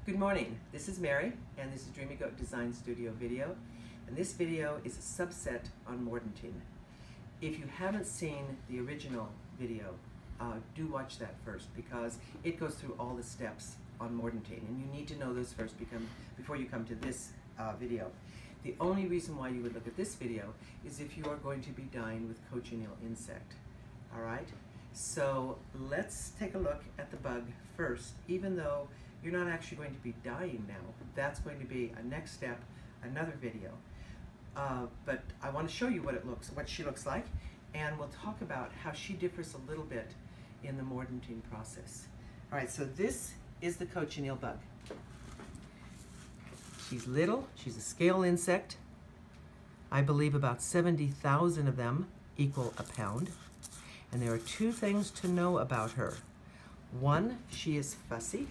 Good morning, this is Mary and this is Dreamy Goat Design Studio video, and this video is a subset on mordanting. If you haven't seen the original video, do watch that first because it goes through all the steps on mordanting, and you need to know those first before you come to this video. The only reason why you would look at this video is if you are going to be dyeing with cochineal insect. Alright, so let's take a look at the bug first. Even though you're not actually going to be dyeing now, that's going to be a next step, another video. But I want to show you what she looks like, and we'll talk about how she differs a little bit in the mordanting process. Alright, so this is the cochineal bug. She's little, she's a scale insect. I believe about 70,000 of them equal a pound. And there are two things to know about her. One, she is fussy,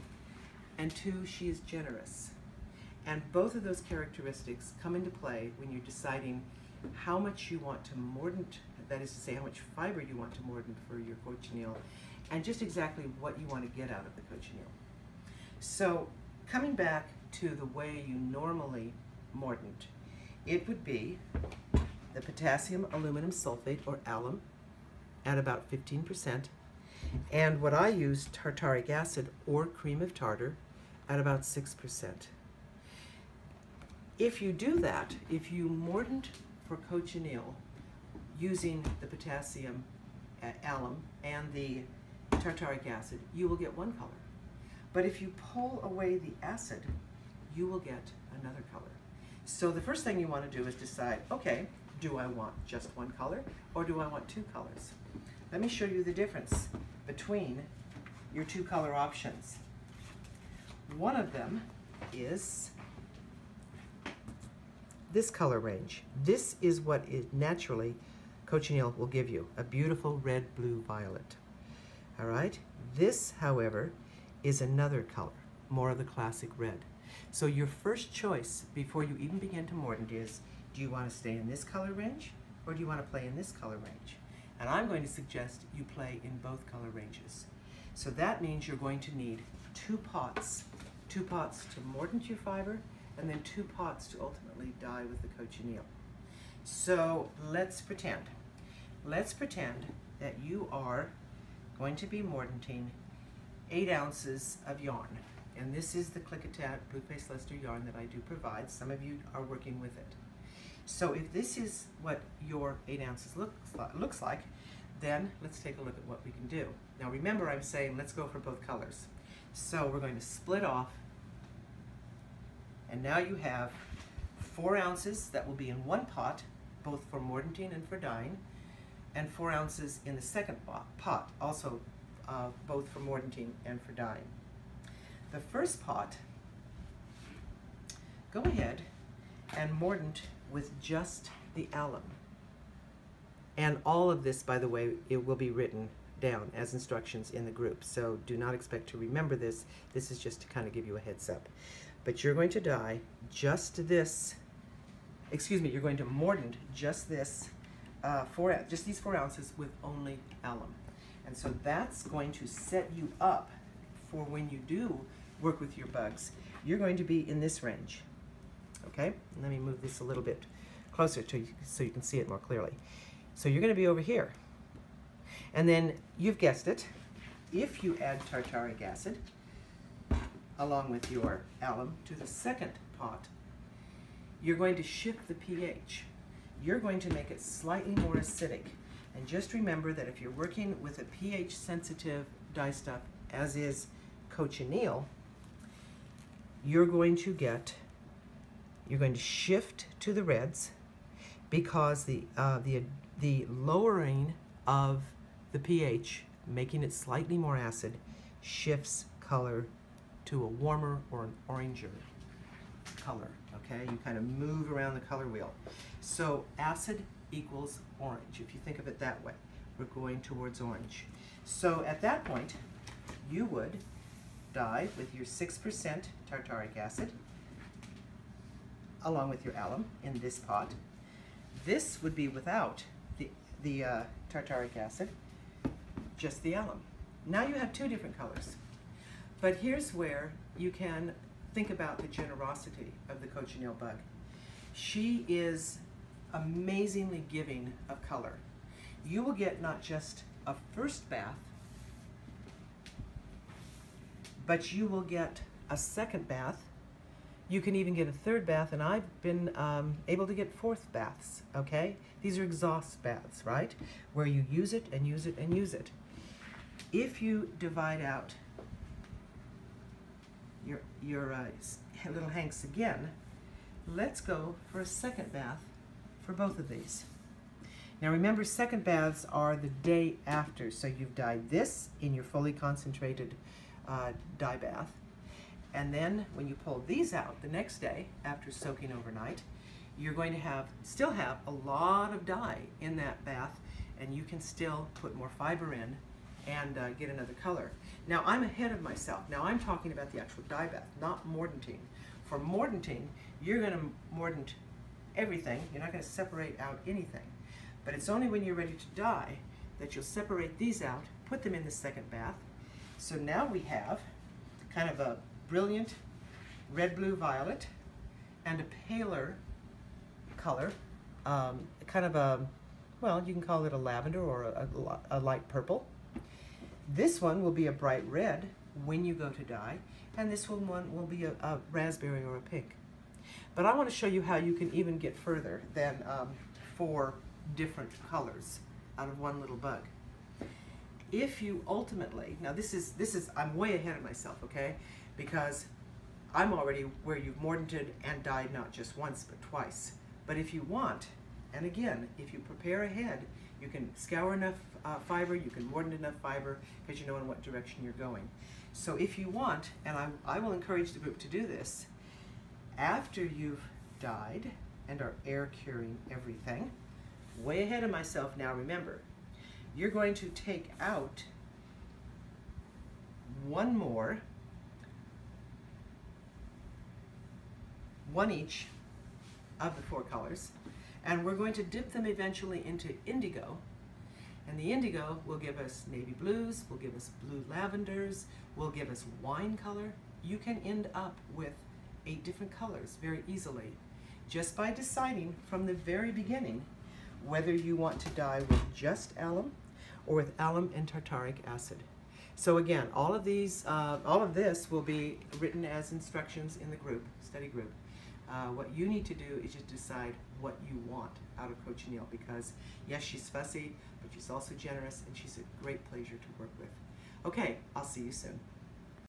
and two, she is generous. And both of those characteristics come into play when you're deciding how much you want to mordant, that is to say, how much fiber you want to mordant for your cochineal, and just exactly what you want to get out of the cochineal. So, coming back to the way you normally mordant, it would be the potassium aluminum sulfate, or alum, at about 15%, and what I use, tartaric acid or cream of tartar, at about 6%. If you do that, if you mordant for cochineal using the potassium alum and the tartaric acid, you will get one color. But if you pull away the acid, you will get another color. So the first thing you want to do is decide, okay, do I want just one color or do I want two colors? Let me show you the difference between your two color options. One of them is this color range. This is what naturally cochineal will give you, a beautiful red, blue, violet. All right, this, however, is another color, more of the classic red. So your first choice before you even begin to mordant is, do you want to stay in this color range or do you want to play in this color range? And I'm going to suggest you play in both color ranges. So that means you're going to need two pots to mordant your fiber, and then two pots to ultimately dye with the cochineal. So let's pretend that you are going to be mordanting 8 ounces of yarn. And this is the Klickitat Blue Face Leicester yarn that I do provide. Some of you are working with it. So if this is what your 8 ounces looks like, then let's take a look at what we can do. Now remember, I'm saying let's go for both colors. So we're going to split off, and now you have 4 ounces that will be in one pot, both for mordanting and for dyeing, and 4 ounces in the second pot, also both for mordanting and for dyeing. The first pot, go ahead and mordant with just the alum. And all of this, by the way, it will be written down as instructions in the group, so do not expect to remember this. This is just to kind of give you a heads up. But you're going to dye just this, you're going to mordant just this, just these 4 ounces with only alum. And so that's going to set you up for when you do work with your bugs. You're going to be in this range. Okay, let me move this a little bit closer so you can see it more clearly. So you're going to be over here. And then, you've guessed it, if you add tartaric acid along with your alum to the second pot, you're going to shift the pH. You're going to make it slightly more acidic. And just remember that if you're working with a pH sensitive dye stuff, as is cochineal, you're going to shift to the reds, because the lowering of the pH, making it slightly more acid, shifts color to a warmer or an oranger color. Okay, you kind of move around the color wheel. So acid equals orange. If you think of it that way, we're going towards orange. So at that point, you would dye with your 6% tartaric acid along with your alum in this pot. This would be without the tartaric acid, just the alum. Now you have two different colors. But here's where you can think about the generosity of the cochineal bug. She is amazingly giving of color. You will get not just a first bath, but you will get a second bath. You can even get a third bath, and I've been able to get fourth baths, okay? These are exhaust baths, right? Where you use it and use it and use it. If you divide out your little hanks again, let's go for a second bath for both of these. Now remember, second baths are the day after, so you've dyed this in your fully concentrated dye bath, and then when you pull these out the next day after soaking overnight, you're going to still have a lot of dye in that bath, and you can still put more fiber in and get another color. Now I'm ahead of myself. Now I'm talking about the actual dye bath, not mordanting. For mordanting, you're going to mordant everything. You're not going to separate out anything. But it's only when you're ready to dye that you'll separate these out, put them in the second bath. So now we have kind of a brilliant red, blue, violet, and a paler color, kind of a, well, you can call it a lavender or a light purple. This one will be a bright red when you go to dye, and this one will be a raspberry or a pink. But I want to show you how you can even get further than 4 different colors out of one little bug. If you ultimately, now this is I'm way ahead of myself, okay? Because I'm already where you've mordanted and dyed not just once but twice. But if you want, and again, if you prepare ahead, you can scour enough fiber, you can mordant enough fiber, because you know in what direction you're going. So if you want, and I will encourage the group to do this, after you've dyed and are air curing everything, way ahead of myself now, remember, you're going to take out one each of the 4 colors, and we're going to dip them eventually into indigo, and the indigo will give us navy blues, will give us blue lavenders, will give us wine color. You can end up with 8 different colors very easily, just by deciding from the very beginning whether you want to dye with just alum or with alum and tartaric acid. So again, all of this will be written as instructions in the group, study group. What you need to do is just decide what you want out of Cochineal, because yes, she's fussy, but she's also generous, and she's a great pleasure to work with. Okay, I'll see you soon.